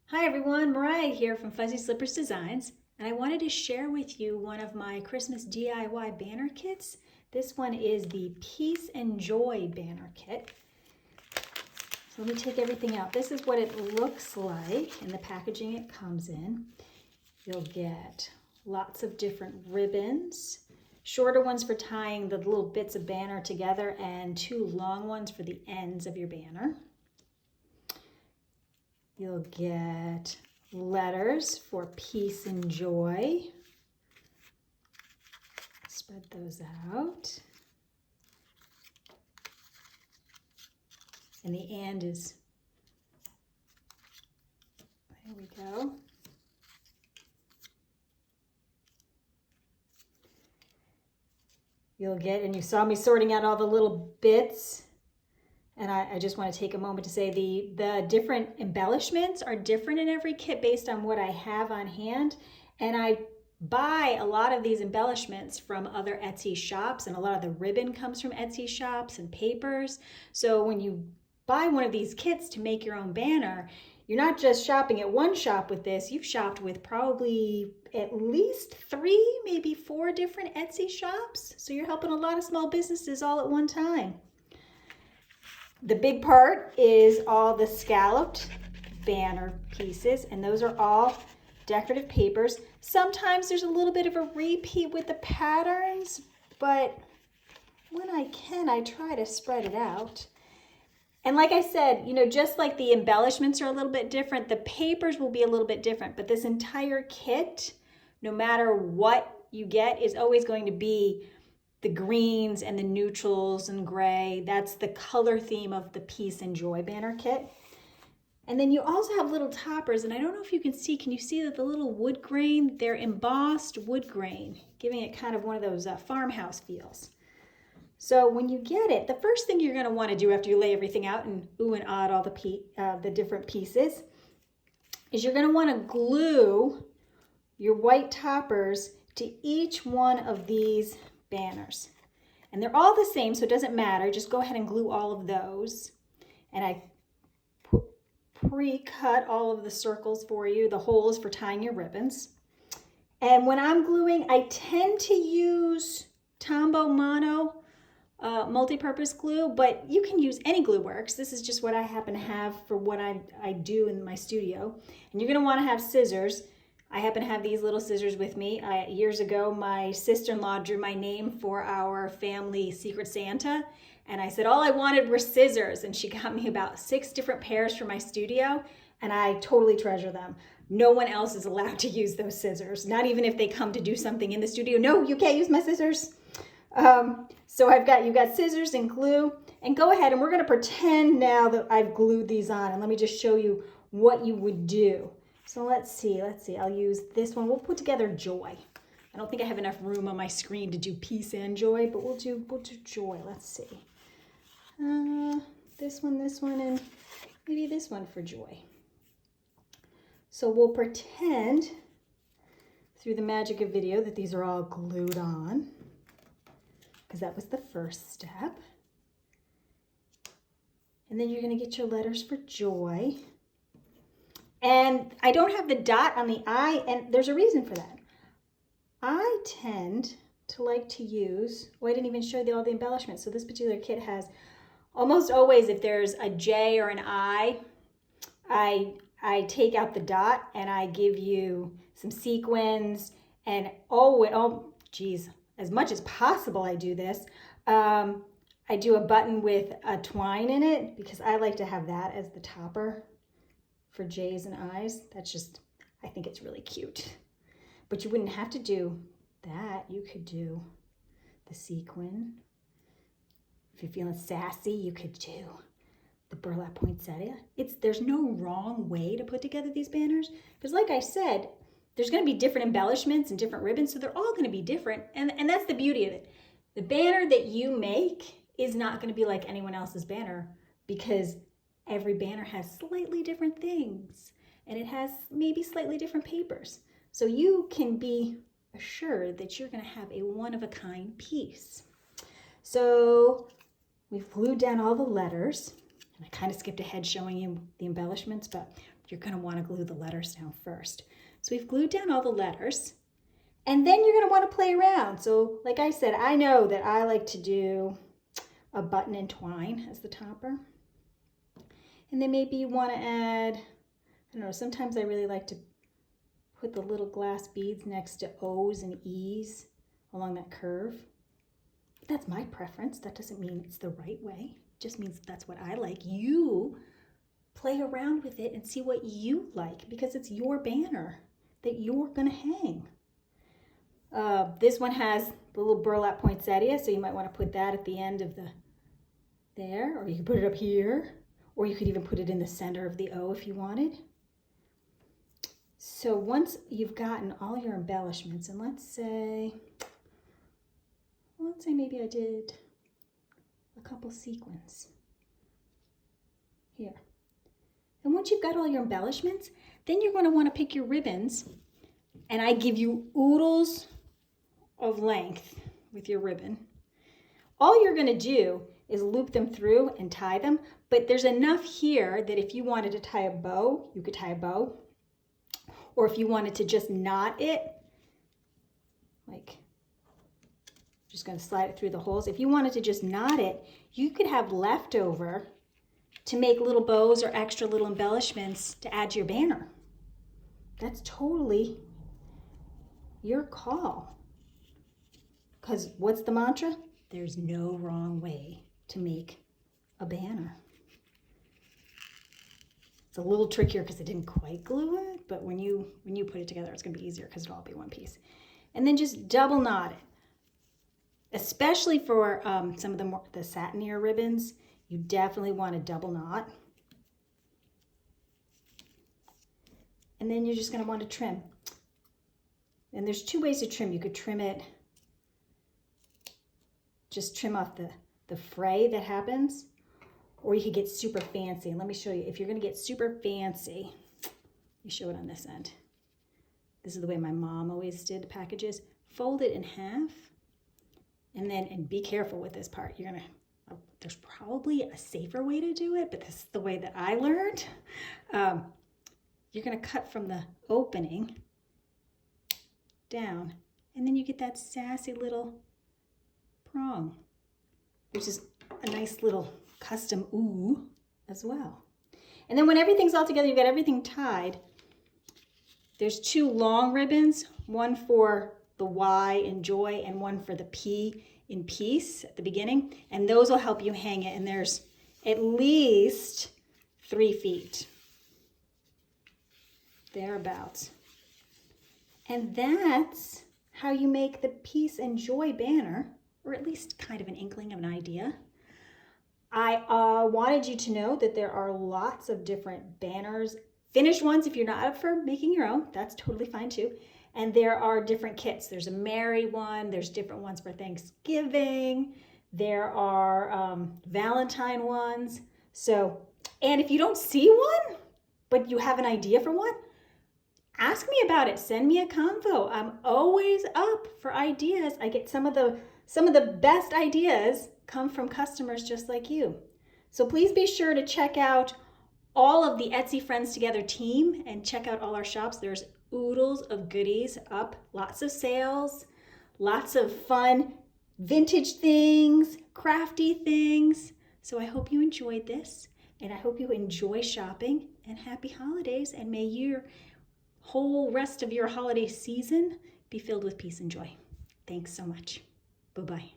Hi everyone, Mariah here from Fuzzy Slippers Designs, and I wanted to share with you one of my Christmas DIY banner kits. This one is the Peace and Joy banner kit. So let me take everything out. This is what it looks like in the packaging it comes in. You'll get lots of different ribbons, shorter ones for tying the little bits of banner together and two long ones for the ends of your banner. You'll get letters for peace and joy. Spread those out. And the and is, there we go. You'll get, and you saw me sorting out all the little bits. And I just want to take a moment to say the different embellishments are different in every kit based on what I have on hand. And I buy a lot of these embellishments from other Etsy shops, and a lot of the ribbon comes from Etsy shops and papers. So when you buy one of these kits to make your own banner, you're not just shopping at one shop with this, you've shopped with probably at least 3, maybe 4 different Etsy shops. So you're helping a lot of small businesses all at one time. The big part is all the scalloped banner pieces, and those are all decorative papers. Sometimes there's a little bit of a repeat with the patterns, but when I can, I try to spread it out. And like I said, just like the embellishments are a little bit different, the papers will be a little bit different, but this entire kit, no matter what you get, is always going to be the greens and the neutrals and gray. That's the color theme of the Peace and Joy banner kit. And then you also have little toppers, and I don't know if you can you see that the little wood grain, they're embossed wood grain, giving it kind of one of those farmhouse feels. So when you get it, the first thing you're gonna wanna do after you lay everything out and ooh and ah all the different pieces is you're gonna wanna glue your white toppers to each one of these banners. And they're all the same, so it doesn't matter. Just go ahead and glue all of those. And I pre-cut all of the circles for you, the holes for tying your ribbons. And when I'm gluing, I tend to use Tombow Mono multi-purpose glue, but you can use any glue works. This is just what I happen to have for what I do in my studio. And you're gonna wanna have scissors. I happen to have these little scissors with me. Years ago, my sister-in-law drew my name for our family Secret Santa, and I said all I wanted were scissors, and she got me about 6 different pairs for my studio, and I totally treasure them. No one else is allowed to use those scissors, not even if they come to do something in the studio. No, you can't use my scissors. So you've got scissors and glue, and go ahead, and we're gonna pretend now that I've glued these on, and let me just show you what you would do. So let's see, I'll use this one. We'll put together joy. I don't think I have enough room on my screen to do peace and joy, but we'll do joy. Let's see. This one, and maybe this one for joy. So we'll pretend through the magic of video that these are all glued on, because that was the first step. And then you're gonna get your letters for joy. And I don't have the dot on the I, and there's a reason for that. I tend to like to use, I didn't even show you all the embellishments. So this particular kit has, almost always if there's a J or an I take out the dot and I give you some sequins, and as much as possible I do this. I do a button with a twine in it because I like to have that as the topper for J's and I's. I think it's really cute. But you wouldn't have to do that. You could do the sequin. If you're feeling sassy, you could do the burlap poinsettia. There's no wrong way to put together these banners, because like I said, there's gonna be different embellishments and different ribbons, so they're all gonna be different, and that's the beauty of it. The banner that you make is not gonna be like anyone else's banner, because every banner has slightly different things, and it has maybe slightly different papers. So you can be assured that you're gonna have a one-of-a-kind piece. So we've glued down all the letters, And I kind of skipped ahead showing you the embellishments, but you're going to want to glue the letters down first. So we've glued down all the letters, and then you're going to want to play around. So like I said, I know that I like to do a button and twine as the topper. And then maybe you want to add, I don't know, sometimes I really like to put the little glass beads next to O's and E's along that curve. That's my preference. That doesn't mean it's the right way. It just means that's what I like. You play around with it and see what you like, because it's your banner that you're gonna hang. This one has the little burlap poinsettia, so you might want to put that at the end of the there, or you can put it up here, or you could even put it in the center of the O if you wanted. So once you've gotten all your embellishments, and let's say maybe I did a couple sequins here. And once you've got all your embellishments, then you're going to want to pick your ribbons, and I give you oodles of length with your ribbon. All you're going to do is loop them through and tie them, but there's enough here that if you wanted to tie a bow, you could tie a bow. Or if you wanted to just knot it, like, just going to slide it through the holes. If you wanted to just knot it, you could have leftover to make little bows or extra little embellishments to add to your banner. That's totally your call. Because what's the mantra? There's no wrong way to make a banner. It's a little trickier because I didn't quite glue it, but when you put it together, it's going to be easier because it'll all be one piece. And then just double knot it. Especially for some of the satinier ribbons, you definitely want a double knot. And then you're just going to want to trim. And there's two ways to trim. You could trim it, just trim off the fray that happens, or you could get super fancy. And let me show you. If you're going to get super fancy, you show it on this end. This is the way my mom always did packages. Fold it in half. And be careful with this part. You're gonna, there's probably a safer way to do it, but this is the way that I learned. You're gonna cut from the opening down, and then you get that sassy little prong, which is a nice little custom ooh as well. And then when everything's all together, you've got everything tied. There's two long ribbons, one for the Y in joy and one for the P in peace at the beginning, and those will help you hang it. And there's at least 3 feet thereabouts, and that's how you make the peace and joy banner, or at least kind of an inkling of an idea. I wanted you to know that there are lots of different banners, finished ones. If you're not up for making your own, that's totally fine too. And there are different kits. There's a Mary one, there's different ones for Thanksgiving, there are Valentine ones. So, and if you don't see one, but you have an idea for one, ask me about it. Send me a convo. I'm always up for ideas. I get some of the best ideas come from customers just like you. So please be sure to check out all of the Etsy Friends Together team and check out all our shops. There's oodles of goodies up, lots of sales, lots of fun vintage things, crafty things. So I hope you enjoyed this, and I hope you enjoy shopping, and happy holidays, and may your whole rest of your holiday season be filled with peace and joy. Thanks so much. Bye-bye.